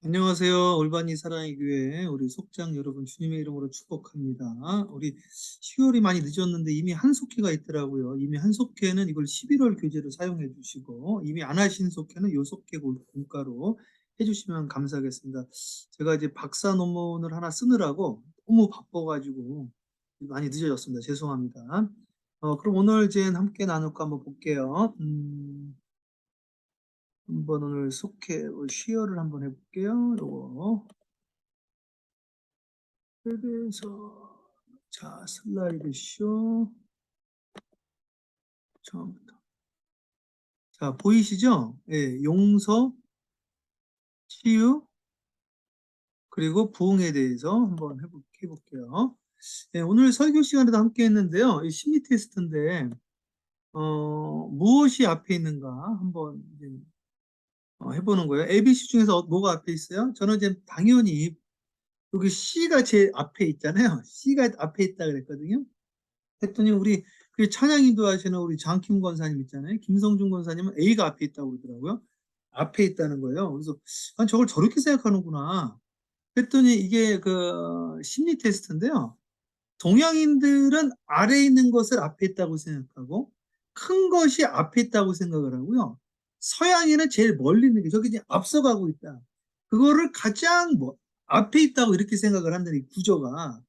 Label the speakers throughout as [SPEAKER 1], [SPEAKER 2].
[SPEAKER 1] 안녕하세요. 올바니 사랑의 교회 우리 속장 여러분 주님의 이름으로 축복합니다. 우리 10월이 많이 늦었는데 이미 한 속회가 있더라고요. 이미 한 속회는 이걸 11월 교재로 사용해 주시고 이미 안 하신 속회는 요 속회 공가로 해주시면 감사하겠습니다. 제가 이제 박사 논문을 하나 쓰느라고 너무 바빠가지고 많이 늦어졌습니다. 죄송합니다. 그럼 오늘 이제 함께 나눌까 한번 볼게요. 한번 오늘 속해 시어를 한번 해볼게요. 요거 대해서 자 슬라이드 쇼 처음부터 자 보이시죠? 예, 용서, 치유 그리고 부흥에 대해서 한번 해볼게요. 예, 오늘 설교 시간에도 함께 했는데요. 이 심리 테스트인데 무엇이 앞에 있는가 한번 이제, 해보는 거예요. ABC 중에서 뭐가 앞에 있어요? 저는 이제 당연히 여기 C가 제일 앞에 있잖아요. C가 앞에 있다 그랬거든요. 했더니 우리 그 찬양 인도하시는 우리 장킴 권사님 있잖아요. 김성준 권사님은 A가 앞에 있다고 그러더라고요. 앞에 있다는 거예요. 그래서 아니, 저걸 저렇게 생각하는구나. 했더니 이게 그 심리 테스트인데요. 동양인들은 아래에 있는 것을 앞에 있다고 생각하고 큰 것이 앞에 있다고 생각을 하고요. 서양인은 제일 멀리 있는 게 저기 이제 앞서가고 있다. 그거를 가장 앞에 있다고 이렇게 생각을 한다는 이 구조가.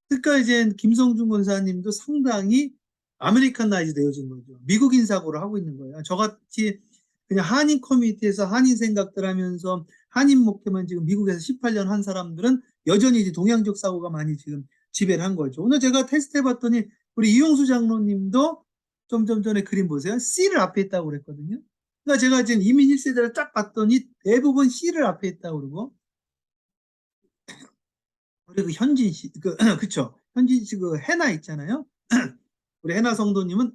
[SPEAKER 1] 그러니까 이제 김성준 권사님도 상당히 아메리칸나이즈 되어진 거죠. 미국인 사고를 하고 있는 거예요. 저같이 그냥 한인 커뮤니티에서 한인 생각들 하면서 한인 목회만 지금 미국에서 18년 한 사람들은 여전히 이제 동양적 사고가 많이 지금 지배를 한 거죠. 오늘 제가 테스트 해봤더니 우리 이용수 장로님도 좀 전에 그림 보세요. C를 앞에 있다고 그랬거든요. 그러니까 제가 지금 이민 1세대를 딱 봤더니 대부분 C를 앞에 있다고 그러고 우리 그 현진 씨, 그쵸. 현진 씨 그 해나 있잖아요. 우리 해나 성도님은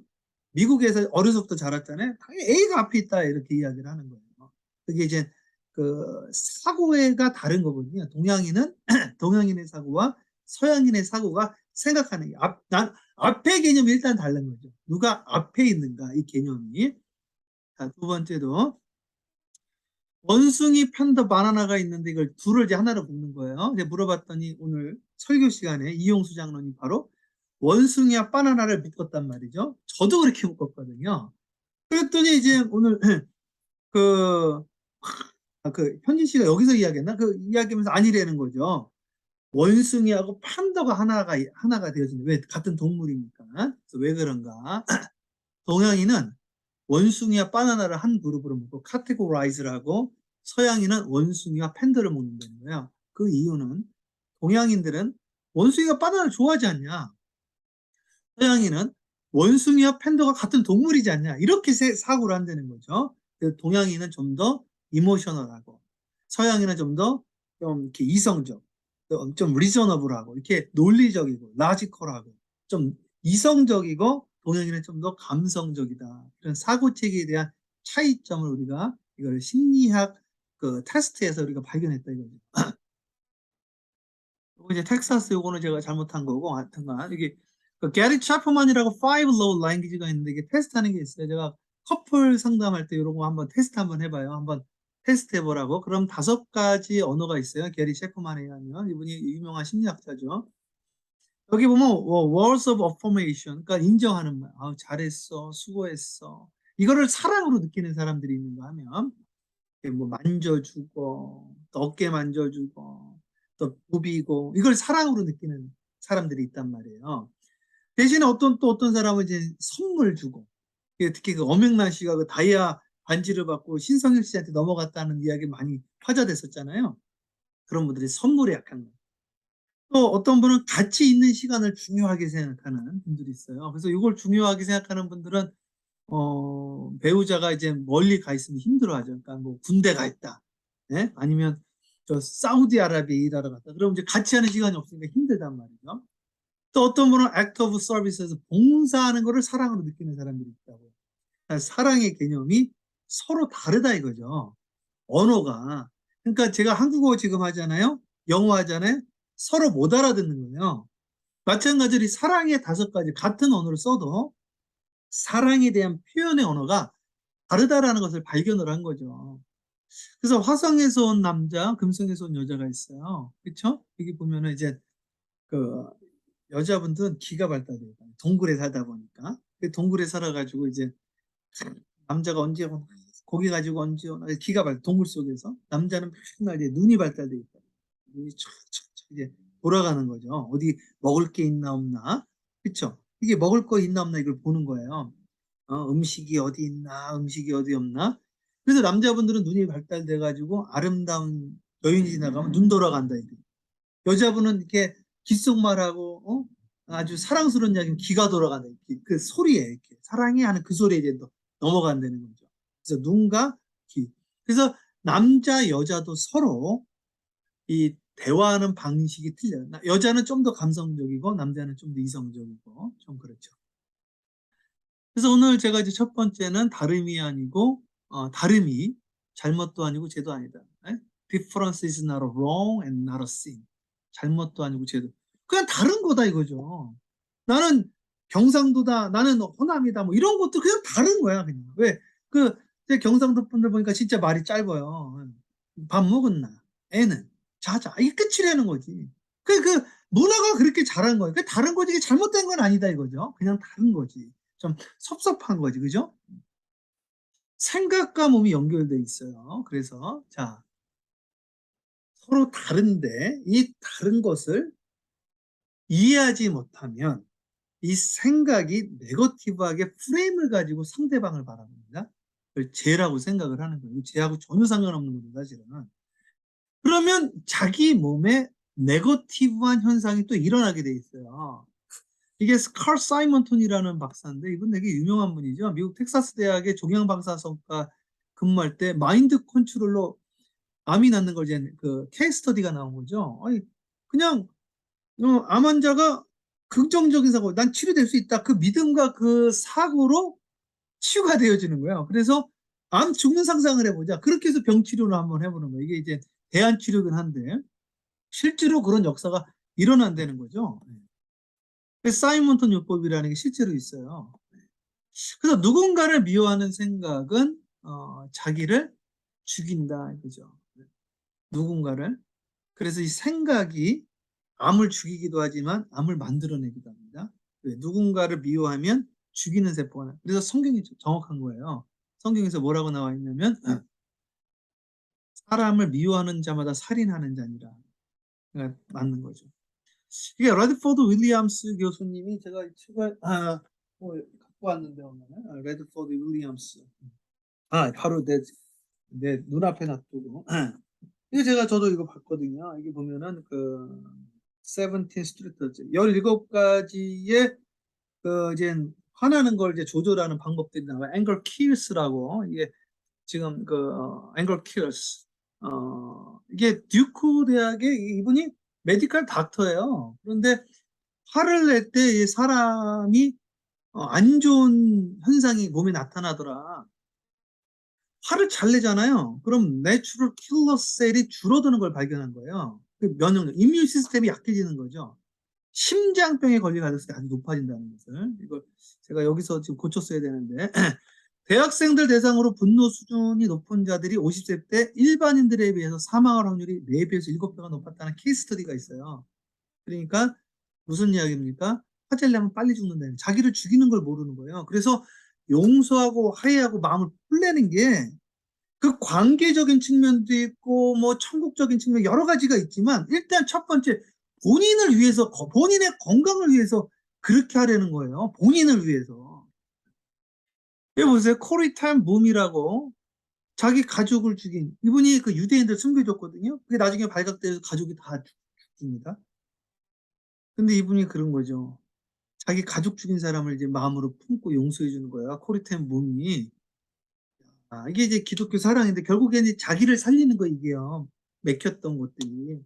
[SPEAKER 1] 미국에서 어려서부터 자랐잖아요. 당연히 A가 앞에 있다 이렇게 이야기를 하는 거예요. 그게 이제 그 사고가 다른 거거든요. 동양인은 동양인의 사고와 서양인의 사고가 생각하는 게 난 앞의 개념이 일단 다른 거죠. 누가 앞에 있는가 이 개념이. 자, 두 번째도 원숭이 팬더 바나나가 있는데 이걸 둘을 이제 하나로 볶는 거예요. 이제 물어봤더니 오늘 설교 시간에 이용수 장로님 바로 원숭이와 바나나를 묶었단 말이죠. 저도 그렇게 묶었거든요. 그랬더니 이제 오늘 그, 그 현진 씨가 여기서 이야기했나? 그 이야기하면서 아니라는 거죠. 원숭이하고 판더가 하나가 되어진다. 왜? 같은 동물이니까. 그래서 왜 그런가? 동양인은 원숭이와 바나나를 한 그룹으로 묶고 카테고라이즈를 하고 서양인은 원숭이와 팬더를 묶는다는 거예요. 그 이유는 동양인들은 원숭이가 바나나를 좋아하지 않냐? 서양인은 원숭이와 팬더가 같은 동물이지 않냐? 이렇게 사고를 한다는 거죠. 동양인은 좀 더 이모셔널하고 서양인은 좀 이렇게 이성적, 좀 리저너블하고 이렇게 논리적이고 라지컬하고 좀 이성적이고 동양인은 좀 더 감성적이다. 이런 사고체계에 대한 차이점을 우리가 이걸 심리학 그 테스트에서 우리가 발견했다 이거죠. 요거 이제 텍사스 요거는 제가 잘못한 거고 하여튼간 이게 그 게리 차프만이라고 Five Love Language가 있는데 이게 테스트하는 게 있어요. 제가 커플 상담할 때 이런 거 한번 테스트 한번 해봐요. 한번 테스트 해보라고. 그럼 5가지 언어가 있어요. 게리 셰프만에 의하면 이분이 유명한 심리학자죠. 여기 보면 words of affirmation, 그러니까 인정하는 말. 아우, 잘했어, 수고했어. 이거를 사랑으로 느끼는 사람들이 있는가 하면 뭐 만져주고 또 어깨 만져주고 또 부비고 이걸 사랑으로 느끼는 사람들이 있단 말이에요. 대신에 어떤 사람은 이제 선물 주고 특히 그 엄영란 씨가 그 다이아 반지를 받고 신성일 씨한테 넘어갔다는 이야기 많이 화제됐었잖아요. 그런 분들이 선물에 약한 거. 또 어떤 분은 가치 있는 시간을 중요하게 생각하는 분들이 있어요. 그래서 이걸 중요하게 생각하는 분들은 배우자가 이제 멀리 가 있으면 힘들어하죠. 그러니까 뭐 군대 가 있다. 예? 아니면 저 사우디아라비아 일하러 갔다. 그럼 이제 같이 하는 시간이 없으니까 힘들단 말이죠. 또 어떤 분은 act of service에서 봉사하는 거를 사랑으로 느끼는 사람들이 있다고. 그러니까 사랑의 개념이 서로 다르다 이거죠. 언어가. 그러니까 제가 한국어 지금 하잖아요. 영어 하잖아요. 서로 못 알아듣는 거예요. 마찬가지로 사랑의 5가지 같은 언어를 써도 사랑에 대한 표현의 언어가 다르다라는 것을 발견을 한 거죠. 그래서 화성에서 온 남자, 금성에서 온 여자가 있어요. 그렇죠? 여기 보면은 이제 그 여자분들은 기가 발달돼요. 동굴에 살다 보니까. 그 동굴에 살아가지고 이제 남자가 언제 오나 고기 가지고 언제 오나 기가 발 동굴 속에서 남자는 맨날 이제 눈이 발달돼 있다. 눈이 촥촥촥 이제 돌아가는 거죠. 어디 먹을 게 있나 없나, 그렇죠? 이게 먹을 거 있나 없나 이걸 보는 거예요. 음식이 어디 있나, 음식이 어디 없나. 그래서 남자분들은 눈이 발달돼 가지고 아름다운 여인이 지나가면 눈 돌아간다 이게. 여자분은 이렇게 귓속말하고 아주 사랑스러운 이야기면 귀가 돌아간다. 그 소리에 이렇게 사랑해 하는 그 소리에 이제 넘어간다는 거죠. 그래서 눈과 귀. 그래서 남자 여자도 서로 이 대화하는 방식이 틀려요. 여자는 좀 더 감성적이고 남자는 좀 더 이성적이고 좀 그렇죠. 그래서 오늘 제가 이제 첫 번째는 다름이 아니고 다름이 잘못도 아니고 죄도 아니다. Difference is not a wrong and not a sin. 잘못도 아니고 죄도. 그냥 다른 거다 이거죠. 나는 경상도다, 나는 호남이다, 뭐 이런 것도 그냥 다른 거야 그냥. 왜? 제 경상도 분들 보니까 진짜 말이 짧아요. 밥 먹었나? 애는 자자. 이게 끝이라는 거지. 그 문화가 그렇게 잘한 거예요. 그 다른 거지. 이게 잘못된 건 아니다 이거죠. 그냥 다른 거지. 좀 섭섭한 거지, 그죠? 생각과 몸이 연결돼 있어요. 그래서 자, 서로 다른데 이 다른 것을 이해하지 못하면 이 생각이 네거티브하게 프레임을 가지고 상대방을 바라봅니다. 그걸 죄라고 생각을 하는 거예요. 죄하고 전혀 상관없는 거죠, 사실은. 그러면 자기 몸에 네거티브한 현상이 또 일어나게 돼 있어요. 이게 칼 사이먼톤이라는 박사인데 이분 되게 유명한 분이죠. 미국 텍사스 대학의 종양방사선과 근무할 때 마인드 컨트롤로 암이 낫는 걸 이제 그 케이스 스터디가 나온 거죠. 아니 그냥 암 환자가 긍정적인 사고, 난 치료될 수 있다. 그 믿음과 그 사고로 치유가 되어지는 거예요. 그래서 암 죽는 상상을 해보자. 그렇게 해서 병 치료를 한번 해보는 거예요. 이게 이제 대안 치료긴 한데 실제로 그런 역사가 일어난다는 거죠. 사이먼턴 요법이라는 게 실제로 있어요. 그래서 누군가를 미워하는 생각은 자기를 죽인다 이거죠. 누군가를. 그래서 이 생각이 암을 죽이기도 하지만 암을 만들어내기도 합니다. 누군가를 미워하면 죽이는 세포가 나. 그래서 성경이 정확한 거예요. 성경에서 뭐라고 나와 있냐면 사람을 미워하는 자마다 살인하는 자니라. 그러니까 맞는 거죠. 이게 레드포드 윌리엄스 교수님이 제가 책을 갖고 왔는데 오늘 레드포드 윌리엄스 바로 내 눈앞에 놔두고 이거 저도 이거 봤거든요. 이게 보면은 그 세븐틴 스트리트 17가지의 그 이제 화나는 걸 이제 조절하는 방법들이 나와요. 앵글 키스라고 이게 지금 그 앵글 키스 이게 듀크 대학의 이분이 메디컬 닥터예요. 그런데 화를 낼 때 이 사람이 안 좋은 현상이 몸에 나타나더라. 화를 잘 내잖아요. 그럼 내추럴 킬러 셀이 줄어드는 걸 발견한 거예요. 그 면역력, 이뮤 시스템이 약해지는 거죠. 심장병에 걸릴 가능성이 아주 높아진다는 것을 이걸 제가 여기서 지금 고쳤어야 되는데 대학생들 대상으로 분노 수준이 높은 자들이 50세 때 일반인들에 비해서 사망할 확률이 4배에서 7배가 높았다는 케이스 스터디가 있어요. 그러니까 무슨 이야기입니까? 화제를 내면 빨리 죽는다는 자기를 죽이는 걸 모르는 거예요. 그래서 용서하고 화해하고 마음을 풀내는 게 그 관계적인 측면도 있고 뭐 천국적인 측면 여러 가지가 있지만 일단 첫 번째 본인을 위해서 본인의 건강을 위해서 그렇게 하려는 거예요. 본인을 위해서. 여기 보세요. 코리 텐 붐이라고 자기 가족을 죽인 이분이 그 유대인들 숨겨줬거든요. 그게 나중에 발각돼서 가족이 다 죽습니다. 근데 이분이 그런 거죠. 자기 가족 죽인 사람을 이제 마음으로 품고 용서해 주는 거야. 코리 텐 붐이. 이게 이제 기독교 사랑인데 결국에는 자기를 살리는 거 이게요. 맥혔던 것들이.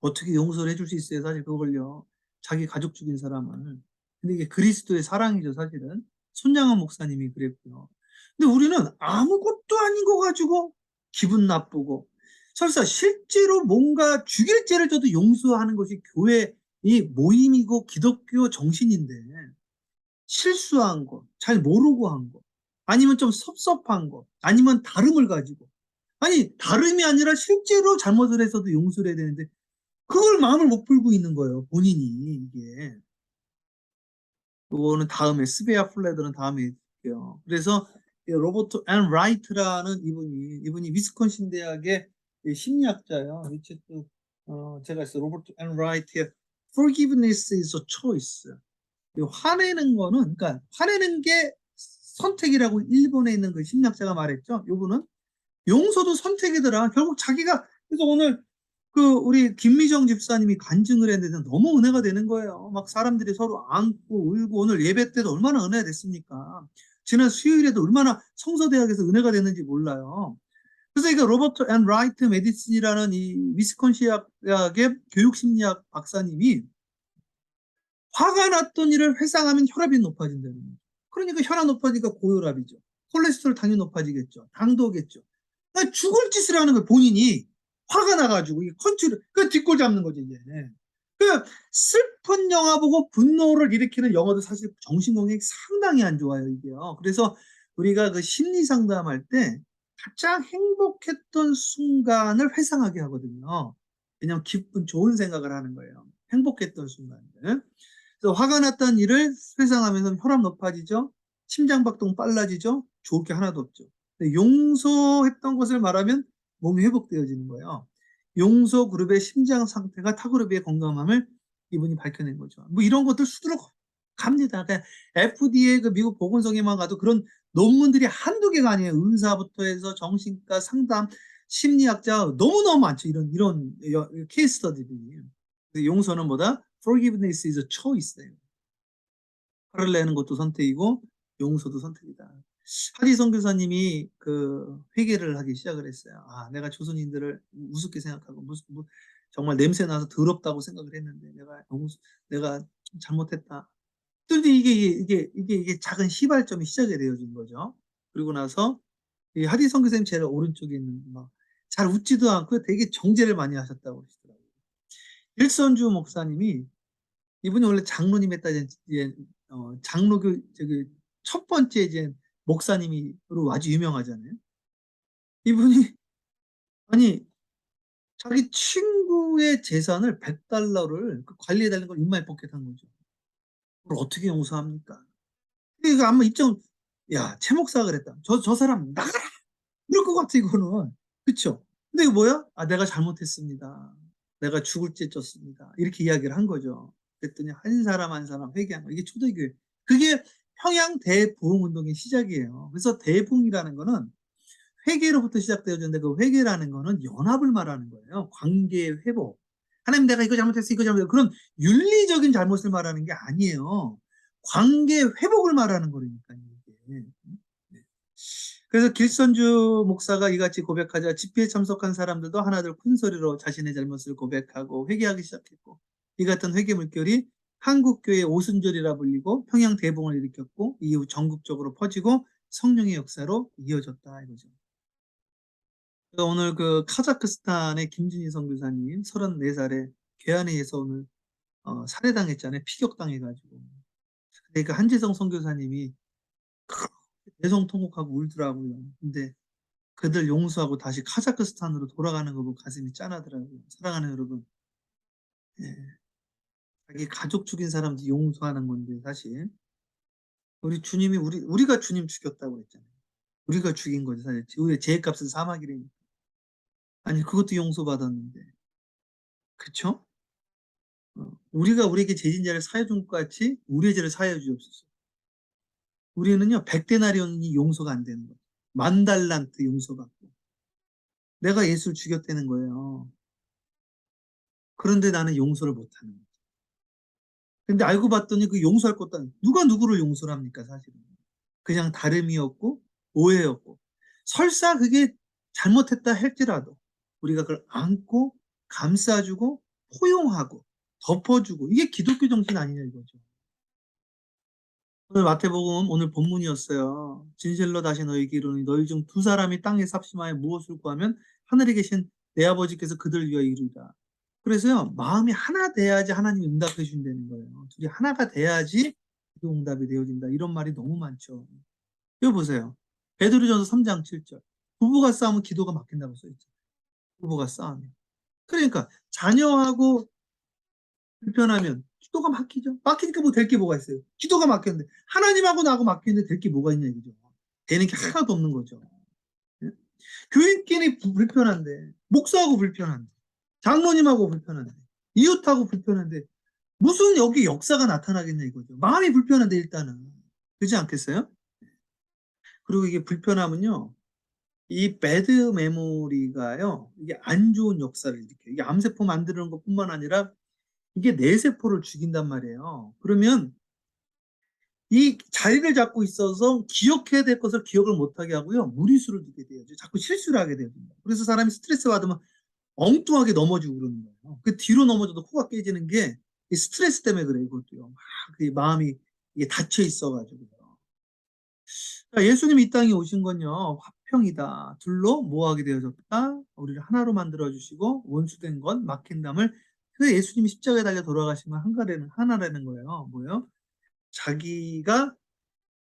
[SPEAKER 1] 어떻게 용서를 해줄 수 있어요? 사실 그걸요. 자기 가족 죽인 사람을. 근데 이게 그리스도의 사랑이죠, 사실은. 손양원 목사님이 그랬고요. 근데 우리는 아무것도 아닌 거 가지고 기분 나쁘고 설사 실제로 뭔가 죽일 죄를 져도 용서하는 것이 교회 이 모임이고 기독교 정신인데 실수한 거, 잘 모르고 한 거, 아니면 좀 섭섭한 거, 아니면 다름을 가지고. 아니, 다름이 아니라 실제로 잘못을 해서도 용서를 해야 되는데, 그걸 마음을 못 풀고 있는 거예요, 본인이, 이게. 그거는 다음에, 스베아 플레드는 다음에 있고요. 그래서, 로버트 앤 라이트라는 이분이 위스콘신 대학의 심리학자예요. 이 책도, 제가 했어요. 로버트 앤 라이트의 Forgiveness is a Choice. 화내는 거는, 그러니까, 화내는 게 선택이라고 일본에 있는 그 심리학자가 말했죠. 요거는 용서도 선택이더라. 결국 자기가, 그래서 오늘 우리 김미정 집사님이 간증을 했는데 너무 은혜가 되는 거예요. 막 사람들이 서로 안고 울고, 오늘 예배 때도 얼마나 은혜가 됐습니까? 지난 수요일에도 얼마나 성서대학에서 은혜가 됐는지 몰라요. 그래서 이거 로버트 앤 라이트 메디슨이라는 이 위스콘신 대학의 교육심리학 박사님이 화가 났던 일을 회상하면 혈압이 높아진다는 거예요. 그러니까 혈압 높아지니까 고혈압이죠. 콜레스테롤 당연히 높아지겠죠. 당도 오겠죠. 그러니까 죽을 짓을 하는 거예요. 본인이 화가 나가지고 이 컨트롤, 그 뒷골 잡는 거지 이제. 그 슬픈 영화 보고 분노를 일으키는 영화도 사실 정신 건강에 상당히 안 좋아요 이게요. 그래서 우리가 그 심리 상담할 때 가장 행복했던 순간을 회상하게 하거든요. 그냥 기쁜 좋은 생각을 하는 거예요. 행복했던 순간들. 그래서 화가 났다는 일을 회상하면서 혈압 높아지죠. 심장박동 빨라지죠. 좋을 게 하나도 없죠. 용서했던 것을 말하면 몸이 회복되어지는 거예요. 용서 그룹의 심장 상태가 타 그룹의 건강함을 이분이 밝혀낸 거죠. 뭐 이런 것들 수두룩 갑니다. 그러니까 FDA 그 미국 보건성에만 가도 그런 논문들이 한두 개가 아니에요. 의사부터 해서 정신과 상담, 심리학자 너무너무 많죠. 이런 케이스 스터디들이. 용서는 뭐다? Forgiveness is a choice예요. 화를 내는 것도 선택이고 용서도 선택이다. 하디 선교사님이 그 회개를 하기 시작을 했어요. 아, 내가 조선인들을 우습게 생각하고 정말 냄새 나서 더럽다고 생각을 했는데 내가 잘못했다. 근데 이게 작은 시발점이 시작이 되어진 거죠. 그리고 나서 이 하디 선교사님 제일 오른쪽에 있는 막 잘 웃지도 않고 되게 정죄를 많이 하셨다고 하시더라고요. 일선주 목사님이 이분이 원래 장로님 했다 이제 장로교 저기 첫 번째 이제 목사님으로 아주 유명하잖아요. 이분이 아니 자기 친구의 재산을 100달러를 관리해달라는 걸 입마에 포켓한 거죠. 그걸 어떻게 용서합니까? 그러니까 아마 입장 야최 목사가 그랬다. 저 사람 나가라 이럴 것 같아 이거는 그쵸? 근데 이거 뭐야? 아 내가 잘못했습니다. 내가 죽을 죄 졌습니다. 이렇게 이야기를 한 거죠. 그랬더니 한 사람 한 사람 회개한 거. 이게 초대교회. 그게 평양 대부흥운동의 시작이에요. 그래서 대부흥이라는 거는 회개로부터 시작되어졌는데 그 회개라는 거는 연합을 말하는 거예요. 관계 회복. 하나님 내가 이거 잘못했어 이거 잘못했어. 그런 윤리적인 잘못을 말하는 게 아니에요. 관계 회복을 말하는 거니까요. 이게. 네. 그래서 길선주 목사가 이같이 고백하자 집회에 참석한 사람들도 하나둘 큰 소리로 자신의 잘못을 고백하고 회개하기 시작했고 이 같은 회개 물결이 한국교회 오순절이라 불리고 평양 대봉을 일으켰고 이후 전국적으로 퍼지고 성령의 역사로 이어졌다 이거죠. 오늘 그 카자흐스탄의 김준희 선교사님 34살에 괴한회에서 오늘 살해당했잖아요. 피격당해가지고. 그러니까 한지성 선교사님이 대성통곡하고 울더라고요. 근데 그들 용서하고 다시 카자흐스탄으로 돌아가는 거 보고 가슴이 짠하더라고요. 사랑하는 여러분, 예, 자기 가족 죽인 사람들 용서하는 건데 사실 우리 주님이 우리가 주님 죽였다고 그랬잖아요. 우리가 죽인 거지 사실. 우리의 죄값은 사막이라니까. 아니 그것도 용서받았는데, 그쵸? 우리가 우리에게 죄진자를 사해 준 것 같이 우리의 죄를 사해 주옵소서. 우리는요 100데나리온이 용서가 안 되는 거예요. 10,000달란트 용서받고 내가 예수를 죽였다는 거예요. 그런데 나는 용서를 못하는 거예요. 근데 알고 봤더니 그 용서할 것도 아니고 누가 누구를 용서를 합니까 사실은. 그냥 다름이었고 오해였고 설사 그게 잘못했다 할지라도 우리가 그걸 안고 감싸주고 포용하고 덮어주고 이게 기독교 정신 아니냐 이거죠. 오늘 마태복음 오늘 본문이었어요. 진실로 다시 너희에게 이르노니 너희 중 두 사람이 땅에 삽심하여 무엇을 구하면 하늘에 계신 내 아버지께서 그들 위하여 이루리라. 그래서요 마음이 하나 돼야지 하나님이 응답해 주신다는 거예요. 둘이 하나가 돼야지 그 응답이 되어진다. 이런 말이 너무 많죠. 이거 보세요. 베드로전서 3장 7절. 부부가 싸우면 기도가 막힌다고 써있죠. 부부가 싸우면. 그러니까 자녀하고 불편하면 기도가 막히죠. 막히니까 뭐 될 게 뭐가 있어요. 기도가 막혔는데 하나님하고 나하고 막히는데 될 게 뭐가 있냐 이거죠. 되는 게 하나도 없는 거죠. 예? 교인끼리 불편한데, 목사하고 불편한데, 장로님하고 불편한데, 이웃하고 불편한데 무슨 여기 역사가 나타나겠냐 이거죠. 마음이 불편한데 일단은. 그렇지 않겠어요? 그리고 이게 불편하면요. 이 배드 메모리가요. 이게 안 좋은 역사를 일으켜요. 이게 암세포 만드는 것뿐만 아니라 이게 뇌세포를 죽인단 말이에요. 그러면 이 자리를 잡고 있어서 기억해야 될 것을 기억을 못하게 하고요. 무리수를 두게 돼요. 자꾸 실수를 하게 돼요. 그래서 사람이 스트레스 받으면 엉뚱하게 넘어지고 그러는 거예요. 그 뒤로 넘어져도 코가 깨지는 게 이 스트레스 때문에 그래요. 이것도요. 막 그 마음이 이게 닫혀 있어가지고요. 예수님이 이 땅에 오신 건요. 화평이다. 둘로 모하게 되어졌다. 우리를 하나로 만들어주시고 원수된 것 막힌 담을 그 예수님이 십자가에 달려 돌아가신 건 하나라는 거예요. 뭐예요? 자기가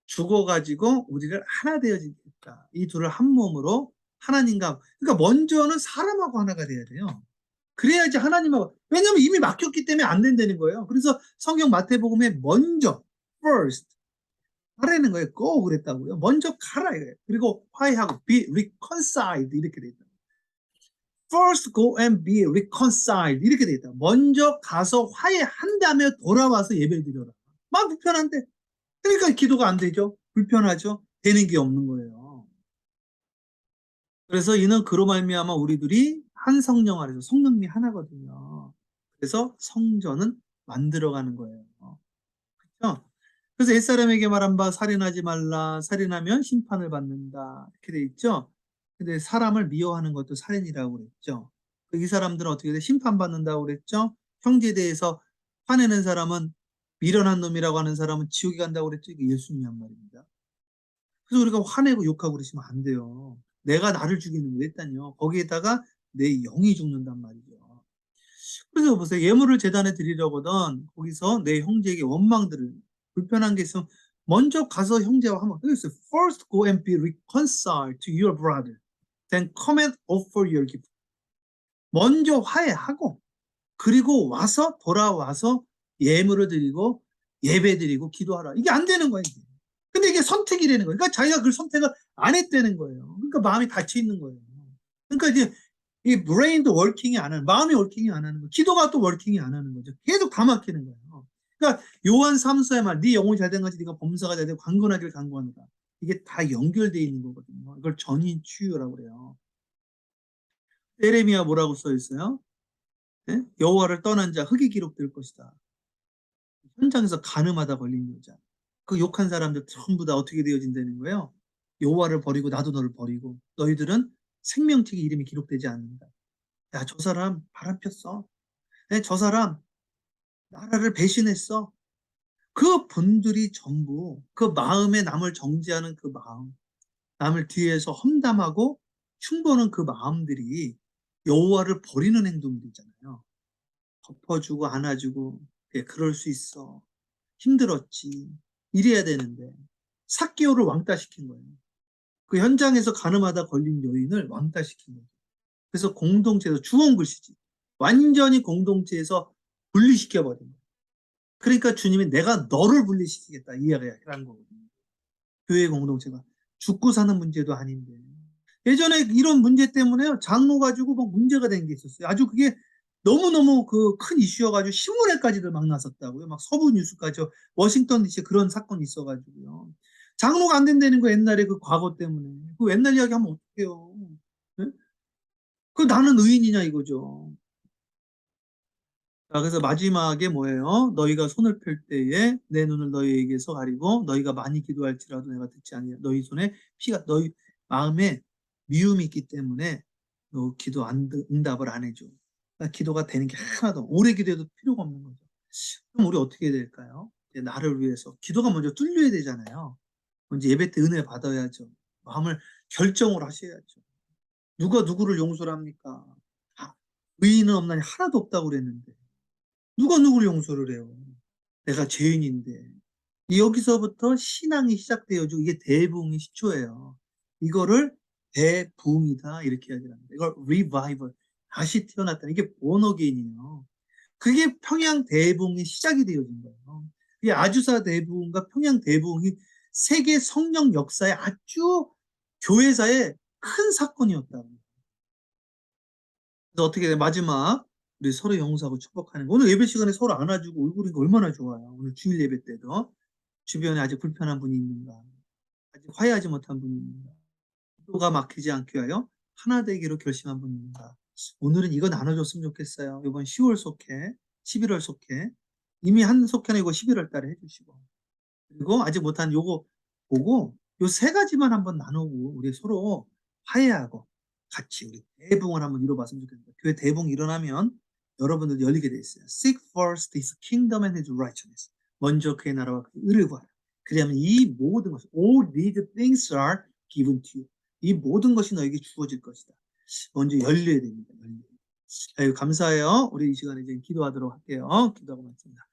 [SPEAKER 1] 죽어가지고 우리를 하나 되어지게 했다. 이 둘을 한 몸으로 하나님과 그러니까 먼저는 사람하고 하나가 돼야 돼요. 그래야지 하나님하고 왜냐하면 이미 막혔기 때문에 안 된다는 거예요. 그래서 성경 마태복음에 먼저 first 하라는 거예요. go 그랬다고요. 먼저 가라 이거예요. 그리고 화해하고 be reconciled 이렇게 돼 있다. First go and be reconciled 이렇게 돼 있다. 먼저 가서 화해한 다음에 돌아와서 예배를 드려라. 막 불편한데 그러니까 기도가 안 되죠. 불편하죠. 되는 게 없는 거예요. 그래서 이는 그로 말미암아 우리들이 한 성령 아래서 성령이 하나거든요. 그래서 성전은 만들어가는 거예요. 그렇죠? 그래서 옛사람에게 말한 바 살인하지 말라. 살인하면 심판을 받는다. 이렇게 돼 있죠. 근데 사람을 미워하는 것도 살인이라고 그랬죠. 이 사람들은 어떻게 돼? 심판받는다고 그랬죠. 형제에 대해서 화내는 사람은 미련한 놈이라고 하는 사람은 지옥에 간다고 그랬죠. 이게 예수님이 한 말입니다. 그래서 우리가 화내고 욕하고 그러시면 안 돼요. 내가 나를 죽이는 거 일단요. 거기에다가 내 영이 죽는단 말이죠. 그래서 보세요. 예물을 제단에 드리려거든 거기서 내 형제에게 원망들을 불편한 게 있으면 먼저 가서 형제와 한번 그래서 first go and be reconciled to your brother then come and offer your gift. 먼저 화해하고 그리고 와서 돌아와서 예물을 드리고 예배 드리고 기도하라. 이게 안 되는 거예요. 이게. 근데 이게 선택이라는 거예요. 그러니까 자기가 그 선택을 안 했다는 거예요. 그러니까 마음이 닫혀 있는 거예요. 그러니까 이제 이 브레인도 워킹이 안 하는, 마음이 워킹이 안 하는 거, 기도가 또 워킹이 안 하는 거죠. 계속 다 막히는 거예요. 그러니까 요한 3서의 말, 네 영혼이 잘된 같이 네가 범사가 잘되고 강건하기를 간구하노라. 이게 다 연결되어 있는 거거든요. 이걸 전인 치유라고 그래요. 에레미야 뭐라고 써 있어요? 네? 여호와를 떠난 자 흙이 기록될 것이다. 현장에서 가늠하다 걸린 여자. 그 욕한 사람들 전부 다 어떻게 되어진다는 거예요? 여호와를 버리고 나도 너를 버리고 너희들은 생명책의 이름이 기록되지 않는다. 야, 저 사람 바람 폈어. 네, 저 사람 나라를 배신했어. 그 분들이 전부 그 마음에 남을 정죄하는 그 마음, 남을 뒤에서 험담하고 흉보는 그 마음들이 여호와를 버리는 행동들이잖아요. 덮어주고 안아주고 그럴 수 있어. 힘들었지. 이래야 되는데 삭개오를 왕따시킨 거예요. 그 현장에서 가늠하다 걸린 여인을 왕따시킨 거예요. 그래서 공동체에서 주원 글씨지. 완전히 공동체에서 분리시켜버린 거예요. 그러니까 주님이 내가 너를 분리시키겠다 이 이야기라는 거거든요. 교회 공동체가 죽고 사는 문제도 아닌데 예전에 이런 문제 때문에 장로 가지고 막 문제가 된 게 있었어요. 아주 그게 너무너무 그 큰 이슈여가지고 신문에까지도 막 났었다고요. 막 서부 뉴스까지 워싱턴 DC 그런 사건이 있어가지고요. 장로가 안 된다는 거 옛날에 그 과거 때문에 그 옛날 이야기 하면 어떡해요. 네? 그 나는 의인이냐 이거죠. 자, 그래서 마지막에 뭐예요? 너희가 손을 펼 때에 내 눈을 너희에게서 가리고 너희가 많이 기도할지라도 내가 듣지 아니하. 너희 손에 피가 너희 마음에 미움이 있기 때문에 너 기도 응답을 안 해줘. 그러니까 기도가 되는 게 하나도 오래 기도해도 필요가 없는 거죠. 그럼 우리 어떻게 해야 될까요? 이제 나를 위해서 기도가 먼저 뚫려야 되잖아요. 먼저 예배 때 은혜 받아야죠. 마음을 결정을 하셔야죠. 누가 누구를 용서를 합니까? 의인은 없나니 하나도 없다고 그랬는데 누가 누구를 용서를 해요? 내가 죄인인데. 여기서부터 신앙이 시작되어지고 이게 대부흥의 시초예요. 이거를 대부흥이다 이렇게 이야기를 합니다. 이걸 revival, 다시 태어났다. 이게 본어게인이에요. 그게 평양 대부흥의 시작이 되어진 거예요. 이 아주사 대부흥과 평양 대부흥이 세계 성령 역사의 아주 교회사의 큰 사건이었다. 그래서 어떻게 돼? 마지막 우리 서로 용서하고 축복하는 거. 오늘 예배 시간에 서로 안아주고 울고니까 얼마나 좋아요. 오늘 주일 예배 때도 주변에 아직 불편한 분이 있는가, 아직 화해하지 못한 분이 있는가, 기도가 막히지 않게 하여 하나 되기로 결심한 분이 있는가. 오늘은 이거 나눠줬으면 좋겠어요. 이번 10월 속회, 11월 속회, 이미 한 속회는 이거 11월 달에 해주시고, 그리고 아직 못한 요거 보고 요 세 가지만 한번 나누고 우리 서로 화해하고 같이 우리 대붕을 한번 이뤄봤으면 좋겠습니다. 교회 대붕 일어나면 여러분들 열리게 돼 있어요. Seek first his kingdom and his righteousness. 먼저 그의 나라와 그의 의를 구하라. 그러면 이 모든 것, all these things are given to you. 이 모든 것이 너에게 주어질 것이다. 먼저 열려야 됩니다. 열려야. 아유, 감사해요. 우리 이 시간에 이제 기도하도록 할게요. 기도하고 마칩니다.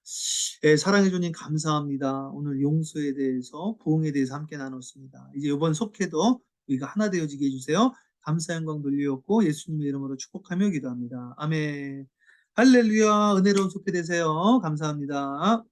[SPEAKER 1] 예, 사랑해 주님 감사합니다. 오늘 용서에 대해서, 부흥에 대해서 함께 나눴습니다. 이제 이번 속회도 우리가 하나 되어지게 해주세요. 감사 영광 돌리었고 예수님의 이름으로 축복하며 기도합니다. 아멘. 할렐루야. 은혜로운 속회 되세요. 감사합니다.